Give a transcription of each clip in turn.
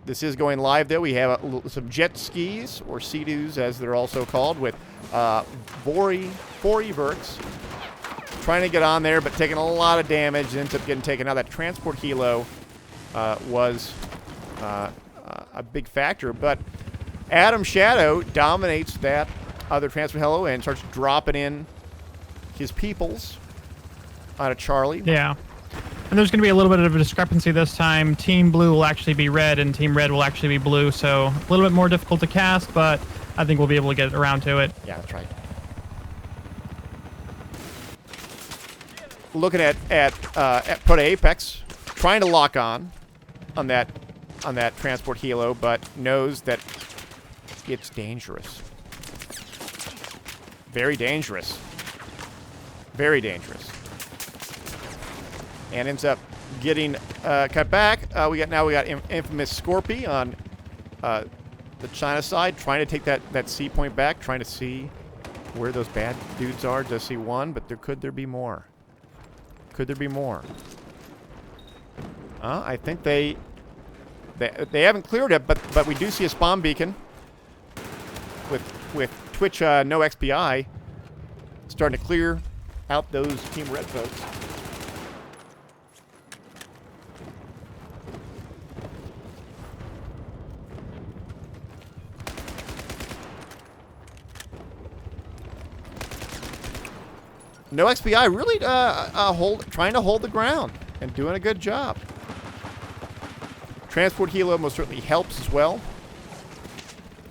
This is going live, though. We have some jet skis, or Sea-Doos, as they're also called, with Vori Verks trying to get on there, but taking a lot of damage. Ends up getting taken out. That transport helo was a big factor, but Adam Shadow dominates that other transport helo and starts dropping in his peoples out of Charlie. Yeah. And there's going to be a little bit of a discrepancy this time. Team Blue will actually be red, and Team Red will actually be blue. So a little bit more difficult to cast, but I think we'll be able to get around to it. Yeah, that's right. Looking at Proto Apex, trying to lock on that transport helo, but knows that it's dangerous. Very dangerous. Very dangerous. And ends up getting cut back. We got infamous Scorpy on the China side, trying to take that C point back, trying to see where those bad dudes are. Does see one, but could there be more? Could there be more? I think they haven't cleared it, but we do see a spawn beacon with Twitch no XPI starting to clear out those Team Red folks. No XPI really trying to hold the ground and doing a good job. Transport helo most certainly helps as well.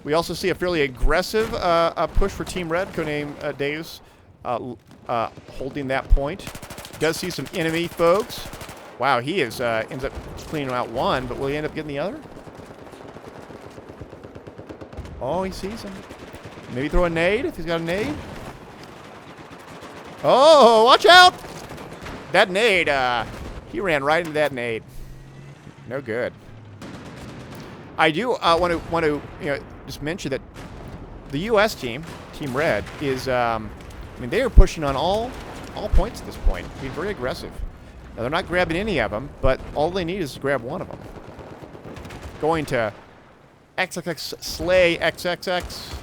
We also see a fairly aggressive push for Team Red, codename Deus, holding that point. Does see some enemy folks. Wow, he ends up cleaning out one, but will he end up getting the other? Oh, he sees him. Maybe throw a nade if he's got a nade. Oh, watch out! That nade, he ran right into that nade. No good. I do want to just mention that the U.S. team, Team Red, is they are pushing on all points at this point, being very aggressive. Now they're not grabbing any of them, but all they need is to grab one of them. Going to XXX Slay XXX.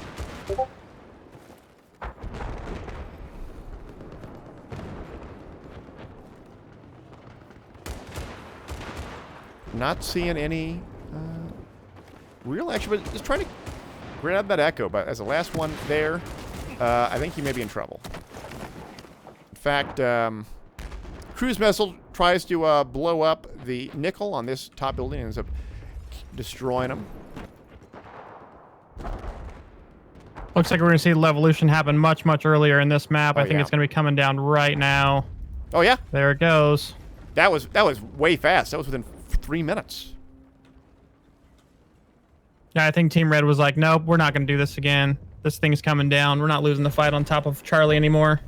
Not seeing any real action, but just trying to grab that Echo. But as the last one there, I think he may be in trouble. In fact, cruise missile tries to blow up the nickel on this top building and ends up destroying him. Looks like we're going to see the evolution happen much, much earlier in this map. I think yeah. it's going to be coming down right now. Oh, yeah? There it goes. That was way fast. That was within 3 minutes. Yeah, I think Team Red was like, nope, we're not going to do this again. This thing's coming down. We're not losing the fight on top of Charlie anymore.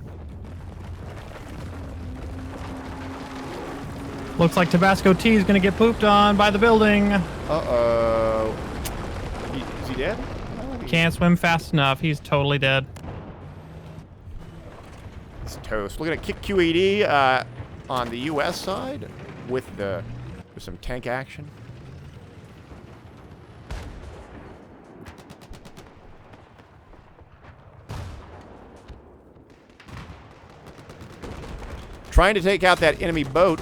Looks like Tabasco T is going to get pooped on by the building. Uh-oh. Is he dead? Can't swim fast enough. He's totally dead. It's toast. Looking at Kick QED on the U.S. side with some tank action. Trying to take out that enemy boat.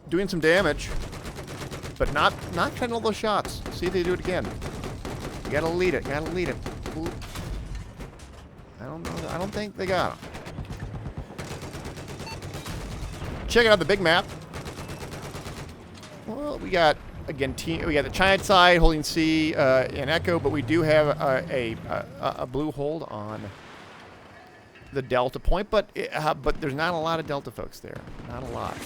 Doing some damage. But not trying all those shots. See if they do it again. You gotta lead it. Gotta lead it. Ooh. I don't know. I don't think they got him. Check out the big map. Well, we got again. We got the China side holding C and Echo, but we do have a blue hold on the Delta point. But there's not a lot of Delta folks there. Not a lot.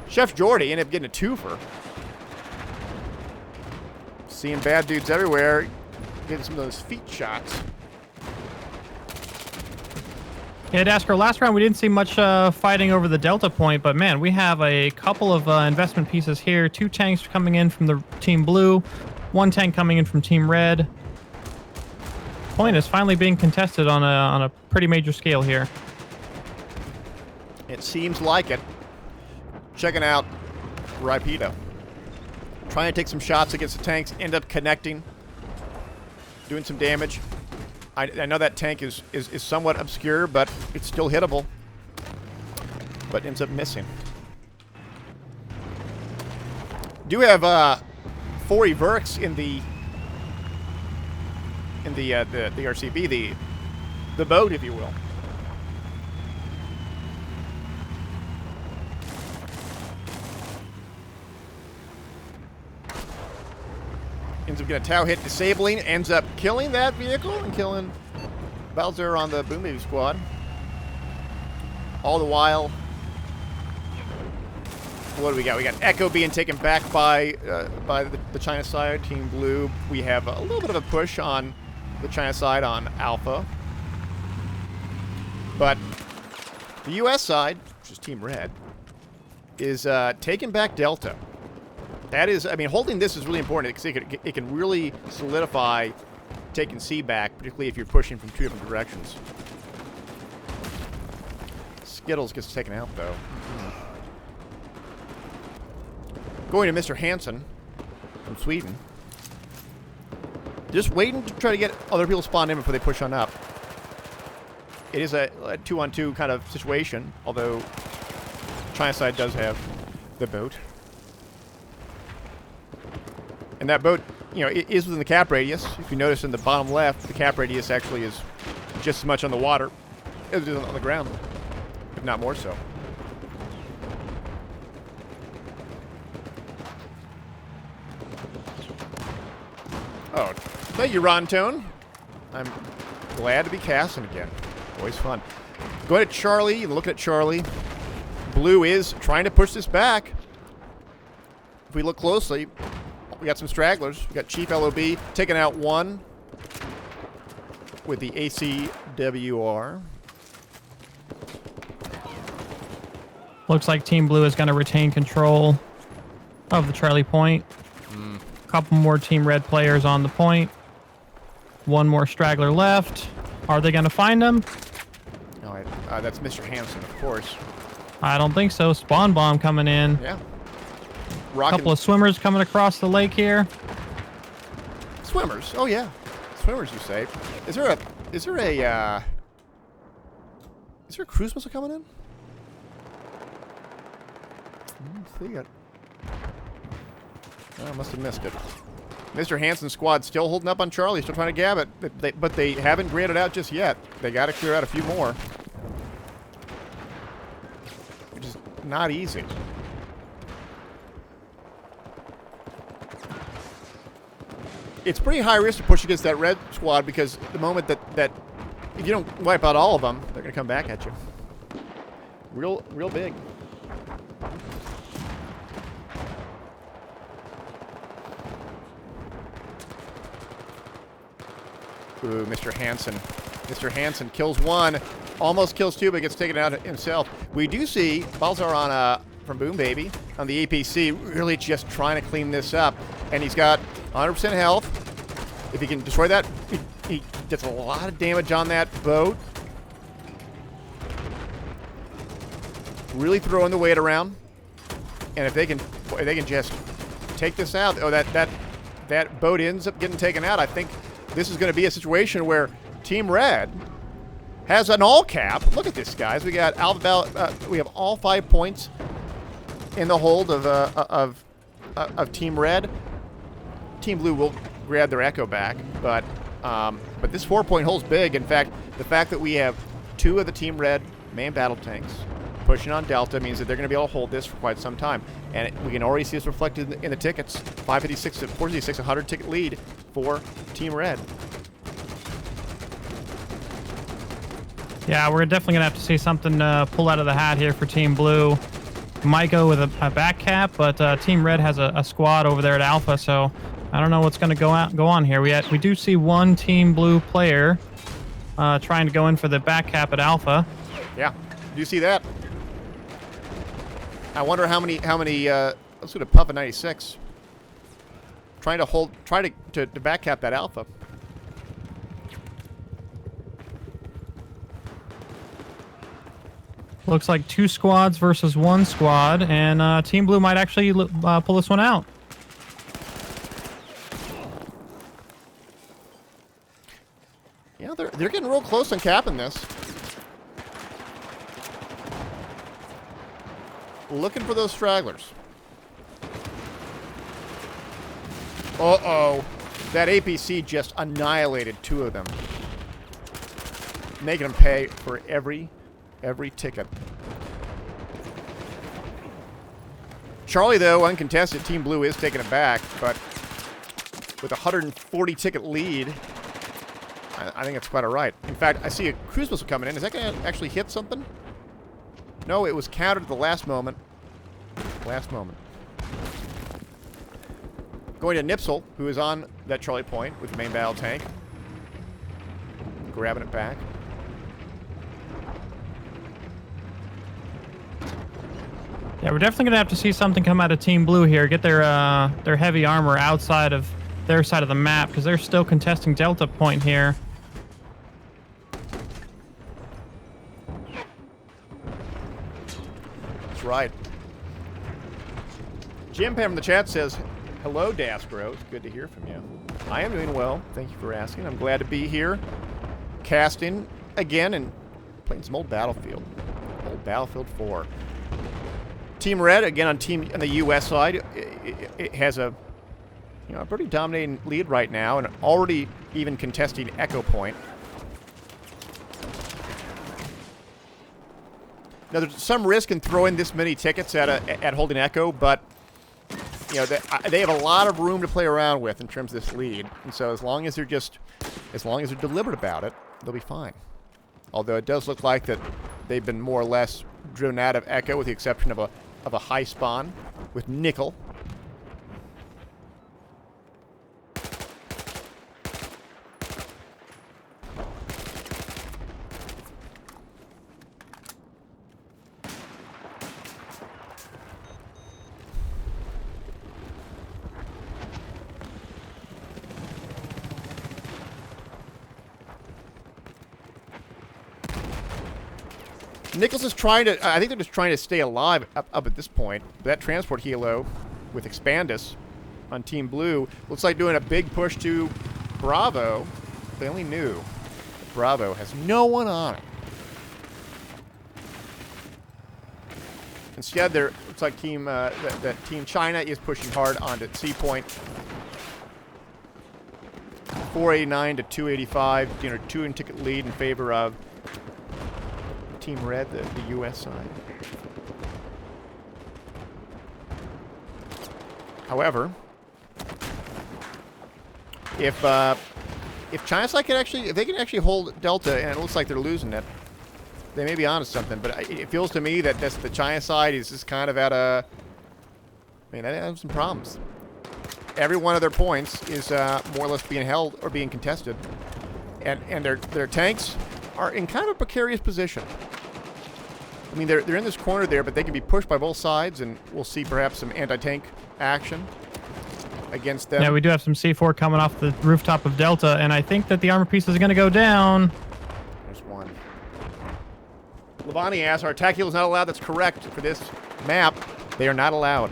Chef Jordy ended up getting a twofer. Seeing bad dudes everywhere, getting some of those feet shots. Yeah, Dasker, last round we didn't see much fighting over the Delta point, but man, we have a couple of investment pieces here. 2 tanks coming in from the Team Blue, 1 tank coming in from Team Red. Point is finally being contested on a pretty major scale here. It seems like it. Checking out Rapido. Trying to take some shots against the tanks. End up connecting. Doing some damage. I know that tank is somewhat obscure, but it's still hittable. But ends up missing. Do have 4 Everks in the RCB, the boat, if you will. Ends up getting a Tau hit, disabling, ends up killing that vehicle and killing Balzer on the Boom Baby squad. All the while, what do we got? We got Echo being taken back by the China side, Team Blue. We have a little bit of a push on the China side on Alpha. But the US side, which is Team Red, is taking back Delta. That is, I mean, holding this is really important because it can really solidify taking C back, particularly if you're pushing from 2 different directions. Skittles gets taken out, though. Going to Mr. Hansen from Sweden. Just waiting to try to get other people spawned in before they push on up. It is a 2-on-2 kind of situation, although China side does have the boat. And that boat, you know, it is within the cap radius. If you notice in the bottom left, the cap radius actually is just as much on the water as it is on the ground, if not more so. Oh, thank you, Ron Tone. I'm glad to be casting again. Always fun. Go to Charlie and look at Charlie. Blue is trying to push this back. If we look closely, we got some stragglers. We got Chief LOB taking out one with the ACWR. Looks like Team Blue is going to retain control of the Charlie point. A couple more Team Red players on the point. One more straggler left. Are they going to find him? No, that's Mr. Hansen, of course. I don't think so. Spawn bomb coming in. Yeah. A couple of swimmers coming across the lake here. Swimmers. Oh yeah, swimmers. You say? Is there a cruise missile coming in? Let's see it. I must have missed it. Mr. Hansen's squad still holding up on Charlie, still trying to gab it, but they haven't graded out just yet. They got to clear out a few more, which is not easy. It's pretty high risk to push against that red squad because the moment that if you don't wipe out all of them, they're going to come back at you. Real big. Ooh, Mr. Hansen. Mr. Hansen kills one, almost kills two, but gets taken out himself. We do see Balzar on from Boom Baby on the APC really just trying to clean this up, and he's got 100% health. If he can destroy that, he gets a lot of damage on that boat. Really throwing the weight around, and if they can just take this out, oh, that boat ends up getting taken out. I think this is going to be a situation where Team Red has an all cap. Look at this, guys. We got we have all 5 points in the hold of Team Red. Team Blue will grab their Echo back, but this 4-point hold's big. In fact, the fact that we have 2 of the Team Red main battle tanks pushing on Delta means that they're going to be able to hold this for quite some time, and we can already see this reflected in the tickets. 556 to 456, 100 ticket lead for Team Red. Yeah, we're definitely going to have to see something pull out of the hat here for Team Blue. Might go with a back cap, but Team Red has a squad over there at Alpha, so I don't know what's going to go on here. We do see one Team Blue player trying to go in for the back cap at Alpha. Yeah, do you see that? I wonder how many let's go to Puff at 96. Trying to back cap that Alpha. Looks like 2 squads versus 1 squad, and Team Blue might actually pull this one out. Yeah, they're getting real close on capping this. Looking for those stragglers. Uh-oh. That APC just annihilated 2 of them. Making them pay for every ticket. Charlie, though, uncontested, Team Blue is taking it back, but with a 140 ticket lead, I think it's quite all right. In fact, I see a cruise missile coming in. Is that going to actually hit something? No, it was countered at the last moment. Last moment. Going to Nipsel, who is on that Charlie point with the main battle tank. Grabbing it back. Yeah, we're definitely gonna have to see something come out of Team Blue here. Get their heavy armor outside of their side of the map, because they're still contesting Delta Point here. That's right. Jim Pam from the chat says, "Hello, Daskro. It's good to hear from you." I am doing well. Thank you for asking. I'm glad to be here, casting again and playing some old Battlefield. Old Battlefield 4. Team Red, again on the U.S. side, it has a pretty dominating lead right now, and already even contesting Echo Point. Now, there's some risk in throwing this many tickets at holding Echo, but they have a lot of room to play around with in terms of this lead, and so as long as they're deliberate about it, they'll be fine. Although it does look like that they've been more or less driven out of Echo, with the exception of a high spawn with Nickel. Nichols is trying to, I think they're just trying to stay alive up at this point. That transport helo with Expandus on Team Blue looks like doing a big push to Bravo. If they only knew that Bravo has no one on it. Instead, there looks like that Team China is pushing hard onto C Point. 489 to 285, 2-ticket lead in favor of Team Red, the U.S. side. However, if China side if they can actually hold Delta, and it looks like they're losing it, they may be onto something. But it feels to me that the China side is just kind of at a, they have some problems. Every one of their points is more or less being held or being contested, and their tanks are in kind of a precarious position. I mean, they're in this corner there, but they can be pushed by both sides, and we'll see perhaps some anti-tank action against them. Yeah, we do have some C4 coming off the rooftop of Delta, and I think that the armor piece is going to go down. There's one. Lavani asks, "Our attack helo is not allowed?" That's correct. For this map, they are not allowed.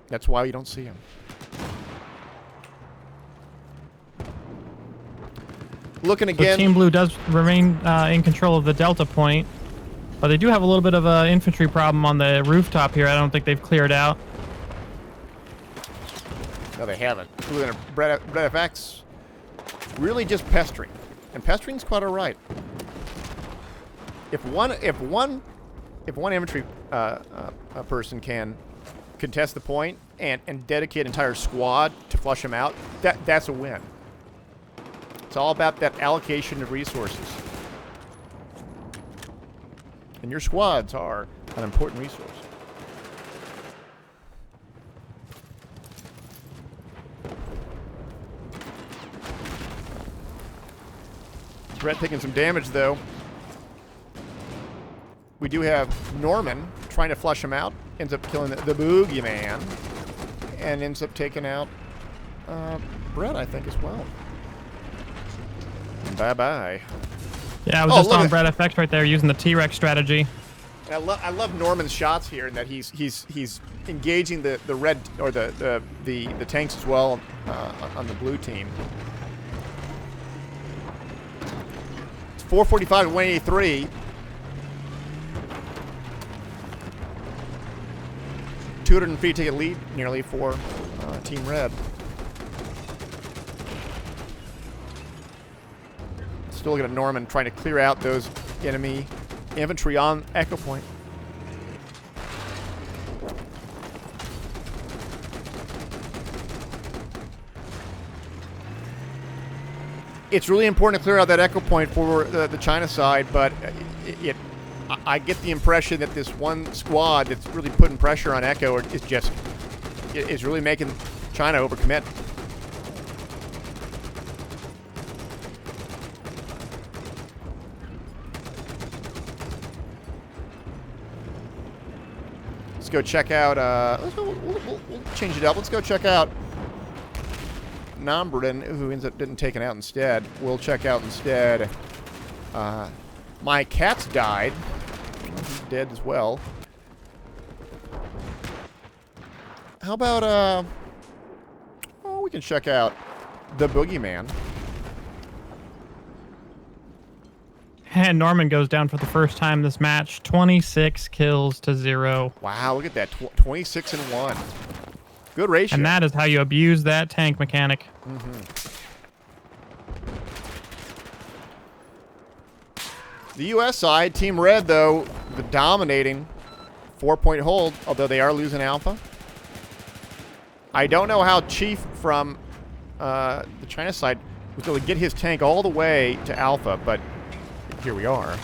That's why you don't see them. Looking again. So Team Blue does remain in control of the Delta Point, but they do have a little bit of an infantry problem on the rooftop here. I don't think they've cleared out. No, they haven't. Look at Brett FX. Really just pestering, and pestering's quite all right. If one infantry person can contest the point and dedicate an entire squad to flush them out, that's a win. It's all about that allocation of resources. And your squads are an important resource. Brett taking some damage, though. We do have Norman trying to flush him out. Ends up killing the boogeyman. And ends up taking out Brett, I think, as well. Bye-bye. Yeah, I was Oh, just look on at- Brad FX right there using the T-Rex strategy. And I love Norman's shots here, in that he's engaging the red or the tanks as well on the blue team. It's 445 to 183. 250 ticket lead nearly for Team Red. Still looking at Norman trying to clear out those enemy infantry on Echo Point. It's really important to clear out that Echo Point for the China side, but I get the impression that this one squad that's really putting pressure on Echo is really making China overcommit. Let's go check out. We'll change it up. Let's go check out Nambruden, who ends up getting taken out instead. We'll check out instead. My cat's died. He's dead as well. How about oh, we can check out the Boogeyman. And Norman goes down for the first time this match. 26 kills to 0. Wow, look at that. 26 and 1. Good ratio. And that is how you abuse that tank mechanic. The U.S. side, Team Red, though, the dominating 4-point hold, although they are losing Alpha. I don't know how Chief from the China side was able to get his tank all the way to Alpha, but here we are.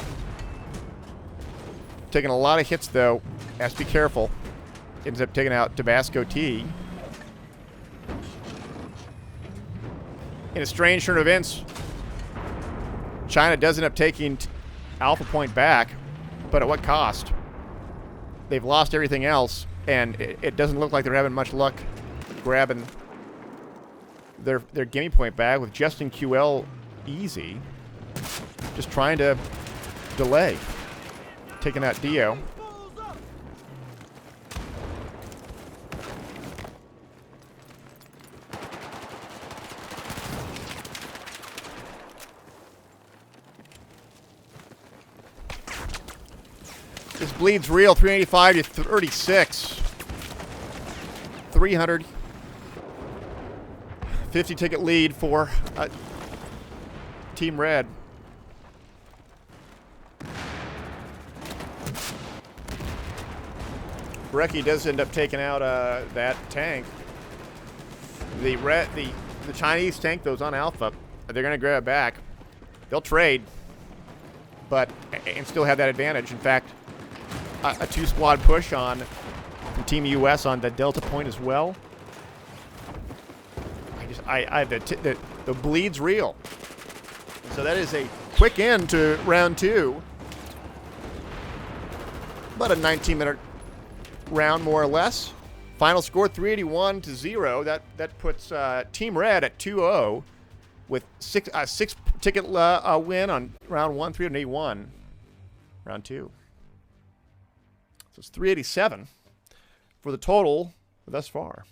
Taking a lot of hits, though. Has to be careful. Ends up taking out Tabasco T. In a strange turn of events, China does end up taking Alpha Point back, but at what cost? They've lost everything else, and it doesn't look like they're having much luck grabbing their gimme point back with Justin QL easy. Just trying to delay. Taking out Dio. This bleeds real. 385 to 36. 350 ticket lead for Team Red. Brecky does end up taking out that tank. The Chinese tank, those on Alpha, they're going to grab it back. They'll trade, but and still have that advantage. In fact, a 2-squad push on from Team US on the Delta Point as well. The bleed's real. So that is a quick end to round 2. About a 19-minute round, more or less. Final score 381 to 0. That puts Team Red at 2-0 with six ticket win on round 1, 381. Round 2. So it's 387 for the total thus far.